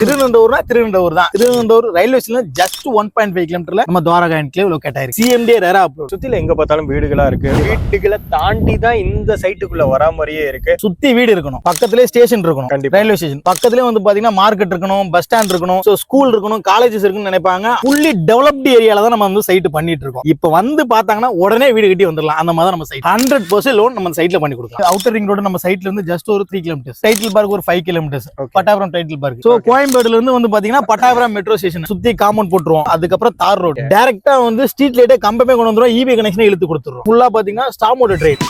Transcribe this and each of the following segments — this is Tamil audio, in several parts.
திருநெல்வேலி தான். திருநெல்வேலி ரயில்வே ஸ்டேஷன் ஜஸ்ட் 1.5 கிலோமீட்டர்ல நம்ம துவாரகா என்க்ளேவ் லொகேட் ஆயிருக்கு. சிஎம்டி ரேரா அப்ரோச். சுத்தில எங்க பார்த்தாலும் வீடுகளா இருக்கு. வீட்டுகளை தாண்டி தான் இந்த சைட்டுக்குள்ள வரா மாதிரியே இருக்கு. சுத்தி வீடு இருக்கணும், பக்கத்திலே ஸ்டேஷன் இருக்கணும், ரயில்வே ஸ்டேஷன் பக்கத்திலே வந்து பாத்தீங்கன்னா மார்க்கெட் இருக்கணும், பஸ் ஸ்டாண்ட் இருக்கணும், ஸ்கூல் இருக்கணும், காலேஜஸ் இருக்குன்னு நினைப்பாங்க. ஃபுல்லி டெவலப்டு ஏரியால தான் நம்ம வந்து சைட் பண்ணிட்டு இருக்கோம். இப்ப வந்து பாத்தாங்கன்னா உடனே வீடு கட்டி வந்துடலாம். அந்த மாதிரி நம்ம சைட் 100% லோன் நம்ம சைட்ல பண்ணி கொடுக்கலாம். அவுட்டர் ரிங் ரோடு நம்ம சைட்ல இருந்து ஜஸ்ட் ஒரு 3 கிலோமீட்டர்ஸ், டைட்டில் பார்க் ஒரு 5 kilometres, Pattabiram Tidel park. So கோயம்பேடுல இருந்து வந்து பாத்தீங்கன்னா பட்டாபுரம் மெட்ரோ ஸ்டேஷன் சுத்தி காம்பவுண்ட் போட்டுருவோம். அதுக்கப்புறம் தார் ரோடு டைரக்டா வந்து ஸ்ட்ரீட் லைட்டே கம்பமே கொண்டு வந்துரும். இபி கனெக்ஷன் இழுத்து கொடுத்துரும். ஃபுல்லா பாத்தீங்கன்னா ஸ்டாமோட ட்ரெயின்.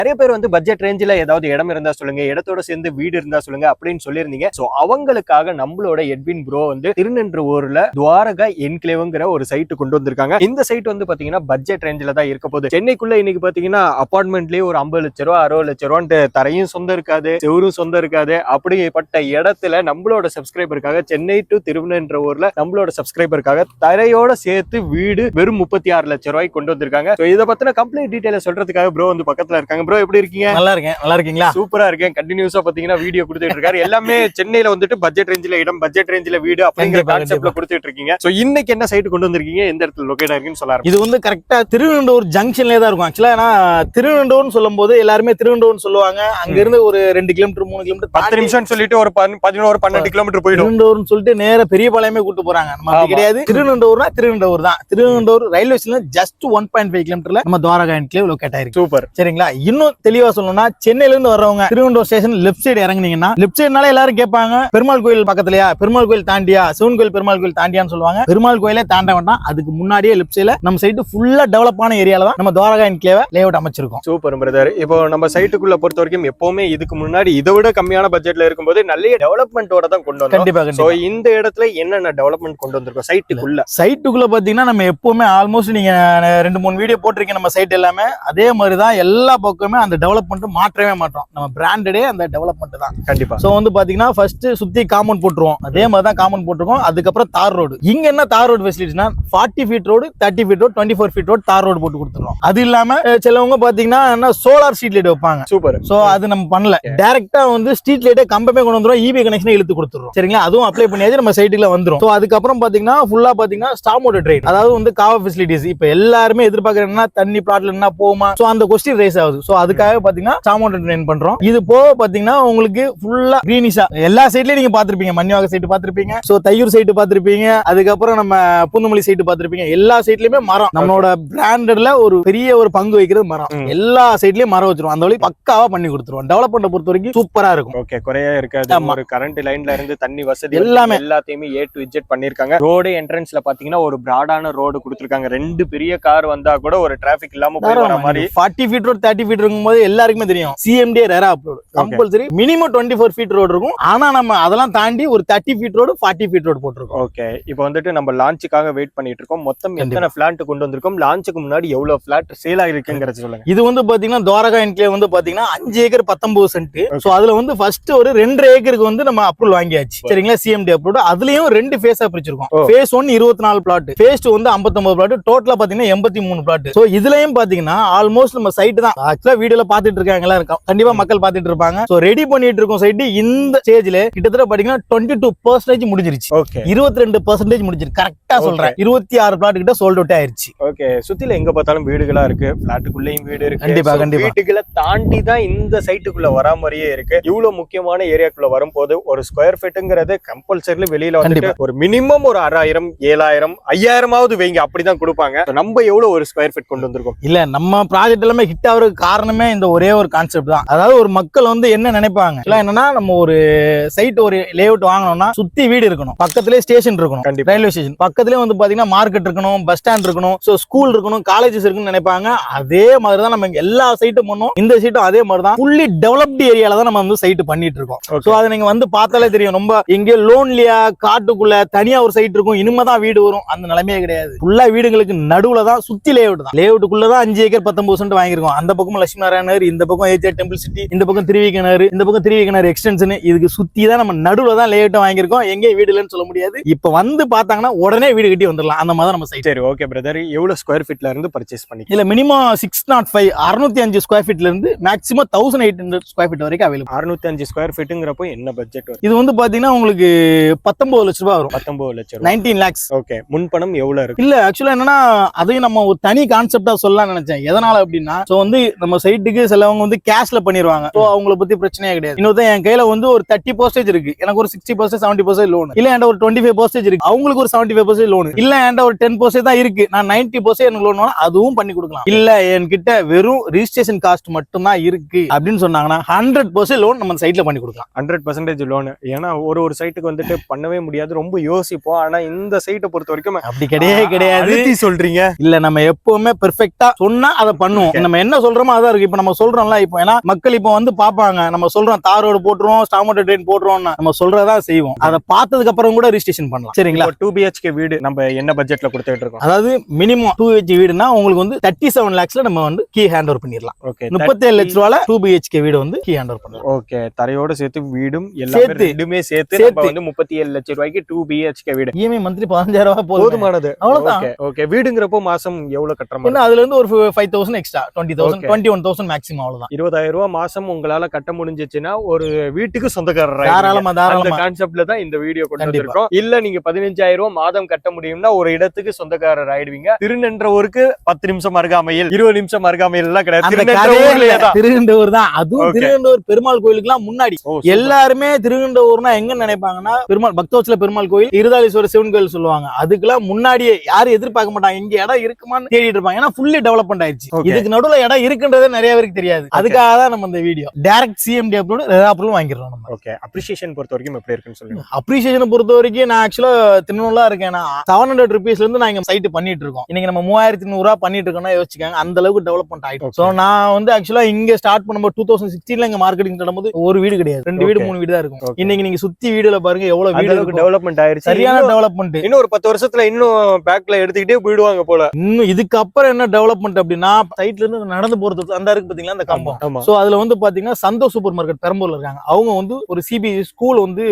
நிறைய பேர் வந்து பட்ஜெட் ரேஞ்சில ஏதாவது இடம் இருந்தா சொல்லுங்க, இடத்தோட சேர்ந்து வீடு இருந்தா சொல்லுங்க அப்படின்னு சொல்லியிருந்தீங்க. சோ அவங்களுக்காக நம்மளோட எட்வின் ப்ரோ வந்து திருநெல்வேலில துவாரகா என்க்ளேவ்ங்கிற ஒரு சைட் கொண்டு வந்திருக்காங்க. இந்த சைட் வந்து பாத்தீங்கன்னா பட்ஜெட் ரேஞ்சில தான் இருக்க போகுது. சென்னைக்குள்ள இன்னைக்கு பாத்தீங்கன்னா அபார்ட்மெண்ட்லயே ஒரு 50 லட்ச ரூபா 60 லட்ச ரூபான்ட்டு தரையும் சொந்தம் இருக்காது, செவரும் சொந்தம் இருக்காது. அப்படிப்பட்ட இடத்துல நம்மளோட சப்ஸ்கிரைபருக்காக சென்னை டு திருநெல்வேலில நம்மளோட சப்ஸ்கிரைபருக்காக தரையோட சேர்த்து வீடு வெறும் 36 லட்ச ரூபாய்க்கு கொண்டு வந்திருக்காங்க. இதை பத்தின கம்ப்ளீட் டீடைல சொல்றதுக்காக ப்ரோ வந்து பக்கத்துல இருக்காங்க. ப்ரோ எப்படி இருக்கீங்க? நல்லா இருக்கேன். நல்லா இருக்கீங்களா? சூப்பரா இருக்கேன். கண்டினியூஸா பாத்தீங்கன்னா வீடியோ கொடுத்துட்டு இருக்காரு. எல்லாமே சென்னையில வந்துட்டு பட்ஜெட் ரேஞ்சில இடம், பட்ஜெட் ரேஞ்சில வீடு அப்படிங்கிற கான்செப்ட்ல கொடுத்துட்டு இருக்கீங்க. சோ இன்னைக்கு என்ன சைட் கொண்டு வந்திருக்கீங்க, எந்த இடத்துல லொகேட் ஆயிருக்குன்னு சொல்லலாம். இது வந்து கரெக்டா திருநெல்வேலி ஜங்ஷன்லயே தான் இருக்கும். ஆக்சுவலா ஏன்னா திருநெல்வேலின்னு சொல்லும்போது எல்லாருமே திருநெல்வேலின்னு சொல்லுவாங்க. அங்க இருந்து ஒரு 2 கிலோமீட்டர் 3 கிலோமீட்டர் 10 நிமிஷம் சொல்லிட்டு ஒரு 11-12 கிலோமீட்டர் போயிடும். திருநெல்வேலின்னு சொல்லிட்டு நேர பெரியபாளையமே கூட்டு போறாங்க. நம்ம அப்படி கிடையாது. திருநெல்வேலி தான். திருநெல்வேலி ரயில்வே ஸ்டேஷன் ஜஸ்ட் 1.5 கிலோமீட்டர்ல நம்ம துவாரகா என்க்ளேவ் லொகேட் ஆயிருக்கு. சூப்பர். சரிங்களா? இன்னும் தெளிவா சொல்லணும்னா சென்னையில இருந்து வர்றவங்க திருவனந்தபுரம் ஸ்டேஷன் லெஃப்ட் சைடு இறங்குனீங்கன்னா, லெஃப்ட் சைடுனால எல்லாரும் கேட்பாங்க பெருமாள் கோயில் பக்கத்துலயா, பெருமாள் கோயில் தாண்டியா, சிவன் கோயில் பெருமாள் கோயில் தாண்டியான்னு சொல்லுவாங்க. பெருமாள் கோயிலே தாண்ட வேண்டாம். அதுக்கு முன்னாடியே லெஃப்ட் சைடுல நம்ம சைடு ஃபுல்லா டெவலப் ஆன ஏரியால தான் நம்ம துவாரகா என்க்ளேவ் லேஅவுட் அமைச்சிருக்கோம். Super brother. இப்போ நம்ம சைட்டுக்குள்ள பொறுத்த வரைக்கும் எப்பவுமே இதுக்கு முன்னாடி இதை விட கம்மியான பட்ஜெட்ல இருக்கும்போது நல்ல டெவலப்மெண்டோட தான் கொண்டு வந்தோம். கண்டிப்பா. சோ இந்த இடத்துல என்னென்ன டெவலப்மெண்ட் கொண்டு வந்திருக்கோம் சைட்டுக்குள்ள பாத்தீங்கன்னா நம்ம எப்பவுமே ஆல்மோஸ்ட் நீங்க 2-3 வீடியோ போட்டிருக்கீங்க நம்ம சைட் எல்லாமே. அதே மாதிரி தான் எல்லா பக்கமே அந்த டெவலப்மெண்ட் மாற்றவே மாட்டோம். நம்ம பிராண்டடே அந்த டெவலப்மெண்ட் தான். கண்டிப்பா. சோ வந்து பாத்தீங்கன்னா ஃபர்ஸ்ட் சுத்தி காம்பவுண்ட் போட்டுருவோம். அதே மாதிரி தான் காம்பவுண்ட் போட்டுருக்கோம். அதுக்கப்புறம் தார் ரோடு. இங்க என்ன தார் ரோடு ஃபெசிலிட்டினா 40 feet road, 30 feet road, 24 feet road tar road போட்டு கொடுத்துருவோம். அது இல்லாம சிலவங்க பாத்தீங்கன்னா என்ன சோலார் ஸ்ட்ரீட் லைட் வைப்பாங்க. சூப்பர். சோ அது நம்ம பண்ணல. டைரக்டா வந்து ஸ்ட்ரீட் லைட்டே கம்பமே கொண்டு வந்துரும். இபி கனெக்ஷன் இழுத்து கொடுத்துருவோம். சரிங்களா? அதுவும் அப்ளை பண்ணியாச்சு நம்ம சைட்டுக்குள்ள வந்துரும். சோ அதுக்கப்புறம் பாத்தீங்கன்னா ஃபுல்லா பாத்தீங்கன்னா ஸ்டாமோட ட்ரெயின், அதாவது வந்து காவா ஃபெசிலிட்டிஸ். இப்ப எல்லாருமே எதிர்பார்க்கறதுன்னா தண்ணி பிளாட்ல என்ன போகுமா, சோ அந்த கொஸ்டின் ரைஸ் ஆகுது. சோ அதுக்காக பாத்தீங்கன்னா ஸ்டாமோட ட்ரெயின் பண்றோம். இது போக பாத்தீங்கன்னா உங்களுக்கு ஃபுல்லா கிரீனிஷா எல்லா சைட்லயும் நீங்க பாத்திருப்பீங்க. மன்னிவாக சைட் பாத்திருப்பீங்க, சோ தையூர் சைட் பாத்திருப்பீங்க, அதுக்கப்புறம் நம்ம பூந்தமல்லி சைட் பாத்திருப்பீங்க. எல்லா சைட்லயுமே மரம். நம்மளோட பிராண்டட்ல ஒரு பெரிய ஒரு பங்கு வைக்கிறது மரம். எல்லா சைட்லயும் மரம் வச்சிருவோம். அந்த வழி பக்காவா பண்ணி கொடுத்துருவோம். டெவலப்மெண்ட் பொறுத்த வரைக்கும் சூப்பரா இருக்கும். ஓகே, குறையா இருக்காது. ஒரு கரண்ட் லைன்ல இருந்து தண்ணி வசதி எல்லாத்தையுமே A to Z பண்ணிருக்காங்க. ரோடு என்ட்ரன்ஸ்ல பாத்தீங்கன்னா ஒரு பிராடான ரோடு கொடுத்திருக்காங்க. 2 பெரிய கார் வந்தா கூட ஒரு டிராபிக் இல்லாம போய் வர மாதிரி. 40 ஃபீட் ரோடு 30 ஃபீட் இருக்கும்போது எல்லாருக்குமே தெரியும் CMDA RERA approved compulsory minimum 24 feet road இருக்கும். ஆனா நம்ம அதெல்லாம் தாண்டி ஒரு 30 ஃபீட் ரோடு 40 ஃபீட் ரோடு போட்டுருக்கோம். ஓகே, இப்போ வந்துட்டு நம்ம லான்ச்சுக்காக வெயிட் பண்ணிட்டு இருக்கோம். மொத்தம் எத்தனை பிளாட் கொண்டு வந்திருக்கோம், லான்ச்சுக்கு முன்னாடி எவ்வளவு பிளாட் சேல் ஆகிருக்குங்கிறது சொல்லுங்க. இது வந்து பாத்தீங்கன்னா துவாரகா என்க்ளேவ் வந்து பாத்தீங்கன்னா 5 ஏக்கர் 19 சென்ட். சோ அதுல வந்து ஃபர்ஸ்ட் ஒரு 2.5 ஏக்கருக்கு வந்து நம்ம அப்ரூவல் வாங்கியாச்சு. சரிங்களா? CMD approve. அதுலயும் 2 ஃபேஸா பிரிச்சிருக்கோம். ஃபேஸ் 1 24 பிளாட், ஃபேஸ் 2 வந்து 59 பிளாட், டோட்டலா பாத்தீங்கன்னா 83 பிளாட். சோ இதுலயும் பாத்தீங்கன்னா ஆல்மோஸ்ட் நம்ம சைட் தான் ஆக்சுவலா வீடியோல பாத்துட்டு இருக்காங்களா, கண்டிப்பா மக்கள் பாத்துட்டு இருப்பாங்க. சோ ரெடி பண்ணிட்டு இருக்கோம் சைட். இந்த ஸ்டேஜ்ல கிட்டத்தட்ட பாத்தீங்கன்னா 22% முடிஞ்சிருச்சு. 22% முடிஞ்சிருக்கு. கரெக்டா சொல்றேன். 26 பிளாட் கிட்ட சோல்ட் அவுட் ஆயிருச்சு. ஓகே, சுத்தில எங்க பார்த்தாலும் வீடுகளா இருக்கு. பிளாட்டுக்குள்ளேயும் வீடு இருக்கு. கண்டிப்பா. வீட்டுகளை தாண்டி தான் இந்த சைட்டுக்குள்ள வரா மாதிரியே இருக்கு. இவ்வளவு முக்கியமான ஏரியாக்குள்ள வரும்போது ஒரு ஸ்கொயர் ஃபீட்ங்கிறது கம்பல்சரி வெளியில வந்துட்டு ஒரு மினிமம் ஒரு 6000 7000 5000 வைங்க, அப்படிதான் கொடுப்பாங்க. நம்ம எவ்வளவு ஒரு ஸ்கொயர் ஃபீட் கொண்டு வந்திருக்கோம். இல்ல நம்ம ப்ராஜெக்ட் எல்லாமே ஹிட் ஆகிறதுக்கு காரணமே இந்த ஒரே ஒரு கான்செப்ட் தான். அதாவது ஒரு மக்கள் வந்து என்ன நினைப்பாங்க என்னன்னா, நம்ம ஒரு சைட் ஒரு லேஅவுட் வாங்கணும்னா சுத்தி வீடு இருக்கணும், பக்கத்திலே ஸ்டேஷன் இருக்கணும், ரயில்வே ஸ்டேஷன் பக்கத்திலே வந்து பாத்தீங்கன்னா மார்க்கெட் இருக்கணும், பஸ் ஸ்டாண்ட் இருக்கணும், சோ ஸ்கூல் இருக்கணும், காலேஜஸ் இருக்குன்னு நினைப்பாங்க. அதே மாதிரிதான் நம்ம எல்லா சைட்டும் பண்ணோம். இந்த சைட்டும் அதே மாதிரிதான் ஃபுல்லி டெவலப்டு ஏரியால தான் நம்ம வந்து சைட் பண்ணிட்டு இருக்கோம். சோ அதை நீங்க வந்து பார்த்தாலே தெரியும். ரொம்ப எங்க லோன்லியா காட்டுக்குள்ள தனியா ஒரு சைட் இருக்கும், இனிமேதான் வீடு வரும், அந்த நிலைமையே கிடையாது. ஃபுல்லா வீடுகளுக்கு நடுவுல தான் சுத்தி லேஅவுட் தான். லேஅவுட்டுக்குள்ளதான் 5 ஏக்கர் 19 சென்ட் வாங்கிருக்கோம். அந்த பக்கமும் லட்சுமி நாராயணர், இந்த பக்கம் ஏஜிஆர் டெம்பிள் சிட்டி, இந்த பக்கம் திருவிகனர், இந்த பக்கம் திருவிகனர் எக்ஸ்டென்ஷன். இதுக்கு சுத்தி தான் நம்ம நடுவுல தான் லேஅவுட் வாங்கியிருக்கோம். எங்கேயும் வீடு இல்லைன்னு சொல்ல முடியாது. இப்ப வந்து பாத்தாங்கன்னா உடனே வீடு கட்டி வந்துடலாம். அந்த மாதிரி நம்ம சைட். சரி, ஓகே பிரதர். எவ்வளவு ஸ்கொயர் ஃபீட்ல இருந்து பர்ச்சேஸ் பண்ணி? இல்ல மினிமம் 605 605 ஸ்கொயர் ஃபீட்ல இருந்து மேக்ஸிமம் 1800 ஸ்கொயர் ஃபீட் வரைக்கும் அவைலபிள். 605 ஸ்கொயர் ஃபீட்டுங்கிறப்போ என்ன பட்ஜெட் வரும்? இது வந்து பாத்தீங்கன்னா உங்களுக்கு 19 லட்சம் ரூபாய் வரும். 19 லட்சம், 19 lakhs. ஓகே. முன்பணம் எவ்வளவு இருக்கு? இல்ல ஆக்சுவலா என்னன்னா அதையும் நம்ம ஒரு தனி கான்செப்டா சொல்லலாம் நினைச்சேன். எதனால அப்படின்னா சோ வந்து நம்ம சைட்டுக்கு சிலவங்க வந்து கேஷ்ல பண்ணிடுவாங்க. சோ அவங்கள பத்தி பிரச்சனையே கிடையாது. இன்னொரு என் கையில வந்து ஒரு 30% இருக்கு, எனக்கு ஒரு 60% 70% லோன், இல்ல என்கிட்ட ஒரு 25% இருக்கு, அவங்களுக்கு ஒரு 75% லோன், இல்ல என்கிட்ட ஒரு 10% தான் இருக்கு, நான் 90% எனக்கு லோன் வேணும், அதுவும் பண்ணி கொடுக்கலாம். இல்ல என்கிட்ட வெறும் ரிஜிஸ்ட்ரேஷன் காஸ்ட் மட்டும் தான் இருக்கு அப்படின்னு சொன்னாங்கன்னா 100% லோன் நம்ம சைட்ல பண்ணி கொடுக்கலாம். 100% லோன். ஏன்னா ஒரு சைட்டுக்கு வந்துட்டு பண்ணவே முடியாது, ரொம்ப யோசிப்போம். ஆனா இந்த சைட்டை பொறுத்த வரைக்கும் அப்படி கிடையாது சொல்றீங்க. இல்ல நம்ம எப்பவுமே பெர்ஃபெக்ட்டா சொன்னா அதை பண்ணுவோம். நம்ம என்ன சொல்றோமோ அதான் இருக்கு. இப்ப நம்ம சொல்றோம்ல, இப்போ ஏன்னா மக்கள் இப்போ வந்து பாப்பாங்க, நம்ம சொல்றோம் தார் ரோடு போட்டுருவோம், ஸ்டாமோட்டர் ட்ரெயின் போட்டுருவோம்னா நம்ம சொல்றதா செய்வோம். அதை பார்த்ததுக்கு அப்புறம் கூட ரிஜிஸ்ட்ரேஷன் பண்ணலாம். சரிங்களா? 2 BHK வீடு நம்ம என்ன பட்ஜெட்ல கொடுத்துட்டு இருக்கோம்? அதாவது மினிமம் 2 BHK வீடுனா உங்களுக்கு வந்து 37 lakhsல நம்ம வந்து கீ ஹேண்ட் ஓவர் பண்ணிடலாம். ஓகே. 37 லட்சம் ரூபாயில 2 BHK வீடு வந்து கீ ஹேண்ட் ஓவர் பண்ணலாம். ஓகே. தரையோட சேர்த்து வீடும் எல்லாமே ரெண்டுமே சேர்த்து நம்ம வந்து 37 லட்சம் ரூபாய்க்கு 2 BHK வீடு. இஎம்ஐ மந்த்லி 15,000 ரூபாய் போதுமானது. அவ்வளவுதான். ஓகே. வீடுங்கிறப்போ மாசம் எவ்வளவு கட்டறோம்? என்ன அதுல இருந்து ஒரு 5,000 எக்ஸ்ட்ரா, 20,000 21,000 மேக்ஸிமம், அவ்வளவுதான். 20,000 ரூபாய் மாசம் உங்களால கட்ட முடிஞ்சிச்சுன்னா ஒரு வீட்டுக்கு சொந்தக்காரர் தாராளமா அந்த கான்செப்ட்ல தான் இந்த வீடியோ கொண்டு வந்திருக்கோம். இல்ல நீங்க 15,000 ரூபாய் மாதம் கட்ட முடியும்னா ஒரு இடத்துக்கு சொந்தக்காரர் ஆயிடுவீங்க. திருநென்றவருக்கு 10 நிமிஷம் அருகாமையில், 20 நிமிஷம் அருகாமையில் எல்லாம் கிடையாது. திருநென்றவூர் தான். அதுவும் திருநென்றவூர் பெருமாள் கோயிலுக்கு எல்லாம் முன்னாடி. எல்லாருமே திருநென்றவூர்னா எங்க நினைப்பாங்கன்னா பெருமாள் பக்தவத்சல பெருமாள் கோயில், இருதாலீஸ்வரர் சிவன் கோயில் சொல்லுவாங்க. அதுக்கெல்லாம் முன்னாடியே யாரும் எதிர்பார்க்க மாட்டாங்க இங்க இடம் இருக்குமான்னு தேடிட்டு இருப்பாங்க. ஏன்னா ஃபுல்லி டெவலப்மெண்ட் ஆயிடுச்சு. இதுக்கு நடுவுல இடம் இருக்குன்றதே நிறைய பேருக்கு தெரியாது. அதுக்காக தான் நம்ம இந்த வீடியோ டைரக்ட் சிஎம்டி அப்ரூவல் வாங்கிடுறோம் நம்ம. ஓகே. அப்ரிசியேஷன் பொறுத்த வரைக்கும் எப்படி இருக்குன்னு சொல்லுங்க. அப்ரிசியேஷன் பொறுத்த வரைக்கும் நான் ஆக்சுவலா திருநூலா இருக்கேன். 700 rupeesல இருந்து நான் இங்க சைட் பண்ணிட்டு இருக்கோம். இன்னைக்கு நம்ம 3,100 ரூபாய் பண்ணிட்டு இருக்கோம்னா யோசிச்சுக்காங்க, அந்த அளவுக்கு டெவலப்மெண்ட் ஆயிடும். சோ நான் வந்து ஆக்சுவலா இங்க ஸ்டார்ட் பண்ணும்போது 2016ல இங்க மார்க்கெட்டிங் பண்ணும்போது ஒரு வீடு கிடையாது, 2 வீடு 3 வீடு தான் இருக்கும். இன்னைக்கு நீங்க சுத்தி வீடுல பாருங்க எவ்வளவு வீடு டெவலப்மெண்ட் ஆயிருச்சு. சரியான டெவலப்மெண்ட். இன்னும் ஒரு 10 வருஷத்துல இன்னும் பேக்ல எடுத்துக்கிட்டே போயிடுவாங்க போல. இன்னும் இதுக்கு அப்புறம் என்ன டெவலப்மெண்ட் அப்படின்னா சைட்ல இருந்து நடந்து போறது அந்த இருக்கு பாத்தீங்களா அந்த கம்பம். சோ அதுல வந்து பாத்தீங்கன்னா சந்தோஷ் சூப்பர் மார்க்கெட் பெரம்பூர்ல இருக்காங்க. அவங்க வந்து ஒரு சிபிஎஸ்இ ஸ்கூல் வந்து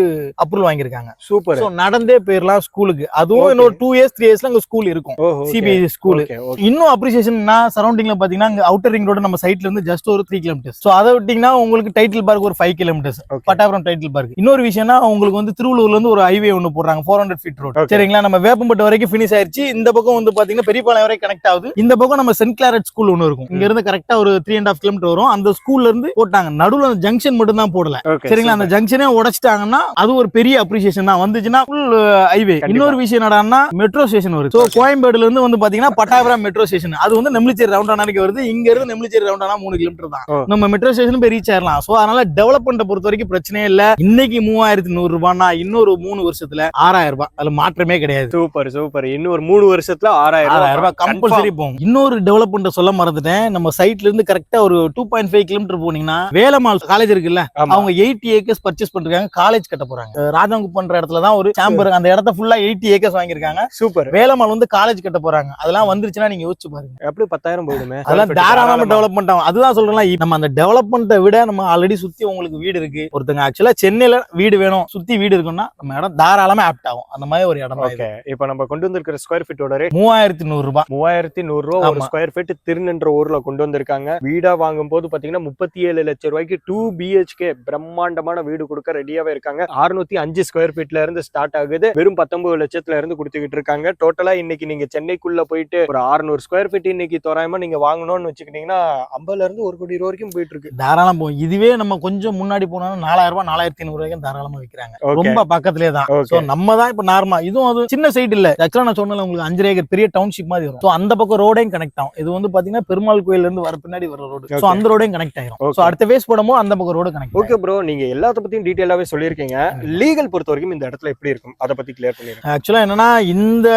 அப்ரூவல் வாங்கியிருக்காங்க. சூப்பர். சோ நடந்தே போயிடலாம் ஸ்கூலுக்கு. அதுவும் இன்னொரு 2 years 3 yearsல அங்க ஸ்கூல் இருக்கும், சிபிஎஸ்இ ஸ்கூல். இன்னும் அப்ரிசியேஷன்னா சரௌண்டிங்ல பாத்தீங்கன்னா அவுட்டர் ரிங் ரோடு நம்ம சைட்ல இருந்து ஜஸ்ட் ஒரு 3 kilometers. சோ அதை விட்டீங்கன்னா உங்களுக்கு டைட்டில் பார்க் ஒரு 5 kilometers, பட்டாபுரம் டைட்டில் பார்க். இன்னொரு விஷயம்னா உங்களுக்கு வந்து திருவள்ளூர்ல இருந்து ஒரு ஹைவே ஒன்னு போடுறாங்க 400 feet ரோடு. சரிங்களா? நம்ம வேப்பம்பட்டு வரைக்கும் பினிஷ் ஆயிருச்சு. இந்த பக்கம் வந்து பாத்தீங்கன்னா பெரியபாளையம் வரைக்கும் கனெக்ட் ஆகுது. இந்த பக்கம் நம்ம சென்ட் கிளாரட் ஸ்கூல் ஒன்னு இருக்கும். இங்க இருந்து கரெக்டா ஒரு 3.5 kilometers வரும். அந்த ஸ்கூல்ல இருந்து போட்டாங்க. நடுவுல அந்த ஜங்ஷன் மட்டும் தான் போடல. சரிங்களா? அந்த ஜங்ஷனே உடைச்சிட்டாங்கன்னா அது ஒரு பெரிய அப்ரிசியேஷன் தான். வந்துச்சுன்னா ஃபுல் ஹைவே. இன்னொரு விஷயம் என்னடான்னா மெட்ரோ ஸ்டேஷன் வருது. சோ கோயம்பேடுல இருந்து வந்து பாத்தீங்கன்னா பட்டாபுரம் மெட்ரோ ஸ்டேஷன், அது வந்து நெம்லிச்சேரி ரவுண்டானாக்கு வருது. இங்க இருந்து நெம்லிச்சேரி ரவுண்டானா 3 kilometers தான். நம்ம மெட்ரோ ஸ்டேஷன் போய் ரீச் ஆயிரலாம். சோ அதனால டெவலப்மெண்ட் பொறுத்த வரைக்கும் பிரச்சனையே இல்ல. இன்னைக்கு 3,100 ரூபாய்னா இன்னொரு 3 வருஷத்துல 6,000 ரூபாய், அதுல மாற்றமே கிடையாது. Super super. இன்னும் ஒரு 3 வருஷத்துல 6,000 ரூபாய் கம்பல்சரி போகும். இன்னொரு டெவலப்மெண்ட் சொல்ல மறந்துட்டேன். நம்ம சைட்ல இருந்து கரெக்டா ஒரு 2.5 kilometers போனீங்கன்னா வேலம்மாள் காலேஜ் இருக்குல்ல, அவங்க 80 acres பர்ச்சேஸ் பண்றாங்க, காலேஜ் கட்ட போறாங்க. ராஜாங்கு பண்ற இடத்துல தான் ஒரு சேம்பர், அந்த இடத்த ஃபுல்லா 80 acres வாங்கிருக்காங்க. சூப்பர். வேலம்மாள் வந்து காலேஜ் கட்ட போறாங்க. அதெல்லாம் வந்துருச்சுன்னா நீங்க யோசிச்சு பாருங்க, எப்படி 10,000 போயிடுமே. அதெல்லாம் தாராளமா டெவலப்மெண்ட் ஆகும். அதுதான் சொல்றேன், நம்ம அந்த டெவலப்மெண்ட்டை விட நம்ம ஆல்ரெடி சுத்தி உங்களுக்கு வீடு இருக்கு. ஒருத்தங்க ஆக்சுவலா சென்னையில வீடு வேணும், சுத்தி வீடு இருக்குன்னா நம்ம இடம் தாராளமா ஆப்ட் ஆகும். அந்த மாதிரி ஒரு இடம். ஓகே. இப்போ நம்ம கொண்டு வந்திருக்கிற ஸ்கொயர் ஃபீட்டோட ரேட் 3,100 ரூபாய். 3,100 ரூபாய் ஒரு ஸ்கொயர் ஃபீட் திருநென்ற ஊர்ல கொண்டு வந்திருக்காங்க. வீடா வாங்கும் போது பாத்தீங்கன்னா 37 லட்சம் ரூபாய்க்கு 2 BHK பிரம்மாண்டமான வீடு கொடுக்க ரெடியாவே இருக்காங்க. 605 ஸ்கொயர் ஃபீட்ல இருந்து ஸ்டார்ட் ஆகுது. வெறும் 19 லட்சத்துல இருந்து கொடுத்துக்கிட்டு இருக்காங்க. டோட்டலா இன்னைக்கு நீங்க சென்னைக்குள்ள போயிட்டு ஒரு 600 ஸ்கொயர் ஃபீட் இன்னைக்கு தோராயமா நீங்க வாங்கணும்னு வச்சுக்கிட்டீங்கன்னா 50 இருந்து 1 கோடி ரூபாய் வரைக்கும் போயிட்டு இருக்கு. தாராளம் போகும். இதுவே நம்ம கொஞ்சம் முன்னாடி போனா 4,000 ரூபாய் 4,500 ரூபாய்க்கு தாராளமா விற்கிறாங்க. ரொம்ப பக்கத்திலே தான். சோ நம்ம தான் இப்ப நார்மலா, இதுவும் அது சின்ன சைட் இல்ல. ஆக்சுவலா நான் சொன்னல உங்களுக்கு 5 ஏக்கர் பெரிய டவுன்ஷிப் மாதிரி வரும். சோ அந்த பக்கம் ரோடையும் கனெக்ட் ஆகும். இது வந்து பாத்தீங்கன்னா பெருமாள் கோயில்ல இருந்து வர பின்னாடி வர ரோடு. சோ அந்த ரோடையும் கனெக்ட் ஆயிரும். சோ அடுத்த ஃபேஸ் போடும்போது அந்த பக்கம் ரோடு கனெக்ட். ஓகே ப்ரோ, நீங்க எல்லாத்த பத்தியும் டீடைலாவே சொல்லிருக்கீங்க. லீகல் பொறுத்த வரைக்கும் இந்த இடத்துல எப்படி இருக்கும் அத பத்தி கிளியர் பண்ணிருங்க. ஆக்சுவலா என்னன்னா இந்த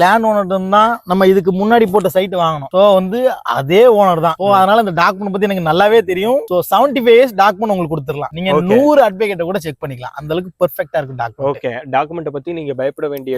லேண்ட் ஓனர் தான் நம்ம இதுக்கு முன்னாடி போட்ட சைட் வாங்கணும். சோ வந்து அதே ஓனர் தான். சோ அதனால இந்த டாக்குமெண்ட் பத்தி எனக்கு நல்லாவே தெரியும். சோ 75 years டாக்குமெண்ட் உங்களுக்கு கொடுத்துடலாம். நீங்க 100 அட்வொகேட் கூட செக் பண்ணிக்கலாம். அந்த அளவுக்கு பெர்ஃபெக்ட்டா இருக்கு டாக்குமெண்ட். ஓகே. டாக்குமெண்ட் பத்தி நீங்க பயப்பட வேண்டிய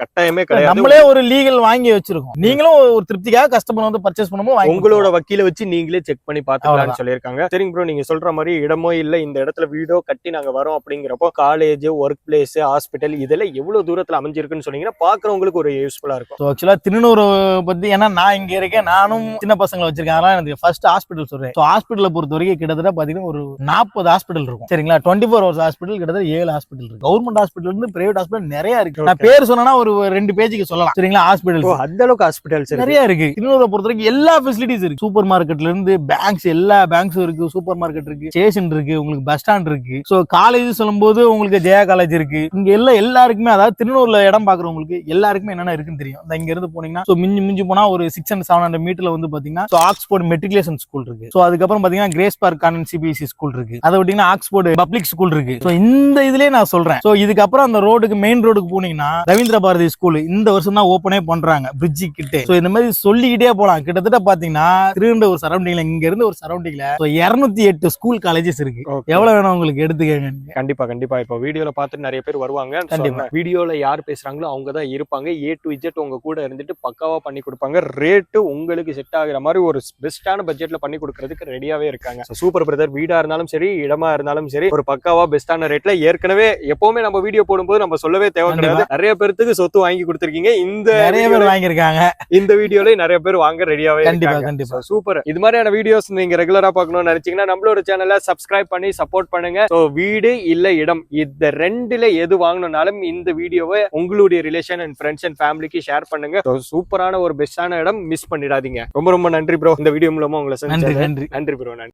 கட்டாயமே கிடையாது. நம்மளே ஒரு லீகல் வாங்கி வச்சிருக்கோம். நீங்களும் ஒரு திருப்திக்காக கஸ்டமர் வந்து பர்ச்சேஸ் பண்ணும்போது உங்களோட வக்கீல வச்சு வச்சு நீங்களே செக் பண்ணி பாத்துக்கலாம்னு சொல்லியிருக்காங்க. சரிங்க ப்ரோ, நீங்க சொல்ற மாதிரி இடமோ இல்ல இந்த இடத்துல வீடோ கட்டி நாங்க வரோம் அப்படிங்கிறப்போ காலேஜ், ஒர்க் பிளேஸ், ஹாஸ்பிட்டல் இதெல்லாம் எவ்வளவு தூரத்துல அமைஞ்சிருக்குன்னு சொன்னீங்கன்னா பாக்குறவங்களுக்கு ஒரு யூஸ்ஃபுல்லா இருக்கும். ஆக்சுவலா திருநூறு பத்தி, ஏன்னா நான் இங்க இருக்கேன், நானும் சின்ன பசங்களை வச்சிருக்கேன், அதனால எனக்கு ஃபர்ஸ்ட் ஹாஸ்பிட்டல் சொல்றேன். ஹாஸ்பிட்டலை பொறுத்த வரைக்கும் கிட்டத்தட்ட பாத்தீங்கன்னா ஒரு 40 ஹாஸ்பிட்டல் இருக்கும். சரிங்களா, 24 hours ஹாஸ்பிட்டல் கிட்டத்தட்ட 7 ஹாஸ்பிட்டல் இருக்கு. கவர்மெண்ட் ஹாஸ்பிட்டல் இருந்து பிரைவேட் ஹாஸ்பிட்டல் நிறைய இருக்கு. நான் பேர் சொன்னா ஒரு 2 பேஜுக்கு சொல்லலாம். சரிங்களா, ஹாஸ்பிட்டல் அந்த அளவுக்கு ஹாஸ்பிட்டல்ஸ் நிறைய இருக்கு. திருநூரை பொறுத்த வரைக்கும் எல்லா ஃபெசிலிட்டிஸ் இருக்கு. சூப்பர் மார்க்கெட்ல இருந்து பேங்க்ஸ், எல்லா பேங்க்ஸும் இருக்கு, சூப்பர் மார்க்கெட் இருக்கு, ஸ்டேஷன் இருக்கு, உங்களுக்கு பஸ் ஸ்டாண்ட் இருக்கு. சோ காலேஜ் சொல்லும்போது உங்களுக்கு ஜெயா காலேஜ் இருக்கு. இங்க எல்லாருக்குமே, அதாவது திருநூர்ல இடம் பாக்குறவங்களுக்கு எல்லாருக்குமே என்னென்ன இருக்குன்னு தெரியும். இங்க இருந்து போனீங்கன்னா மிஞ்சி போனா ஒரு 600-700 மீட்டர்ல வந்து பாத்தீங்கன்னா ஆக்ஸ்போர்ட் மெட்ரிகுலேஷன் ஸ்கூல் இருக்கு. சோ அதுக்கப்புறம் பாத்தீங்கன்னா grace park convent CBSE school இருக்கு. அதை விட்டீங்கன்னா ஆக்ஸ்போர்ட் பப்ளிக் ஸ்கூல் இருக்கு. சோ இந்த இதுலயே நான் சொல்றேன். சோ இதுக்கப்புறம் அந்த ரோடுக்கு மெயின் ரோடுக்கு போனீங்கன்னா ரவீந்திர பாரதி ஸ்கூல் இந்த வருஷம் தான் ஓபனே பண்றாங்க, பிரிட்ஜ் கிட்டே. சோ இந்த மாதிரி சொல்லிக்கிட்டே போலாம். கிட்டத்தட்ட பாத்தீங்கன்னா திருவண்ட ஒரு சரௌண்டிங்ல, இங்க இருந்து ஒரு சரௌண்டிங்ல 208 ஸ்கூல் காலேஜஸ் இருக்கு. எவ்வளவு வேணும் உங்களுக்கு எடுத்துக்கங்க. கண்டிப்பா கண்டிப்பா. இப்போ வீடியோல பார்த்துட்டு நிறைய பேர் வருவாங்க. கண்டிப்பா வீடியோல யார் பேசுறாங்களோ அவங்க தான் இருப்பாங்க. A to Z உங்க கூட இருந்துட்டு பக்காவா பண்ணி கொடுப்பாங்க. ரேட்டு உங்களுக்கு செட் ஆகுற மாதிரி ஒரு பெஸ்டான பட்ஜெட்ல பண்ணி கொடுக்கறதுக்கு ரெடியாவே இருக்காங்க. Super brother. வீடா இருந்தாலும் சரி, இடமா இருந்தாலும் சரி, ஒரு பக்காவா பெஸ்டான ரேட்ல. ஏற்கனவே எப்பவுமே நம்ம வீடியோ போடும்போது நம்ம சொல்லவே தேவை கிடையாது, நிறைய பேருக்கு சொத்து வாங்கி கொடுத்துருக்கீங்க. இந்த நிறைய பேர் வாங்கியிருக்காங்க. இந்த வீடியோல நிறைய பேர் வாங்க ரெடியாவே இருக்காங்க. கண்டிப்பா சூப்பர். இது மாதிரியான வீடியோஸ் நீங்க ரெகுலரா பார்க்கணும்னு நினைச்சீங்கன்னா நம்மளோட சேனலை சப்ஸ்கிரைப் பண்ணி சப்போர்ட் பண்ணுங்க. வீடு இல்ல இடம், இந்த ரெண்டுல எது வாங்கணும்னாலும் இந்த வீடியோவை உங்களுடைய ரிலேஷன் அண்ட் ஃப்ரெண்ட்ஸ் அண்ட் ஃபேமிலிக்கு ஷேர் பண்ணுங்க. சூப்பரான ஒரு பெஸ்டான இடம் மிஸ் பண்ணிடாதீங்க. ரொம்ப ரொம்ப நன்றி ப்ரோ. இந்த வீடியோ மூலமா உங்களை நன்றி நன்றி ப்ரோ. நன்றி.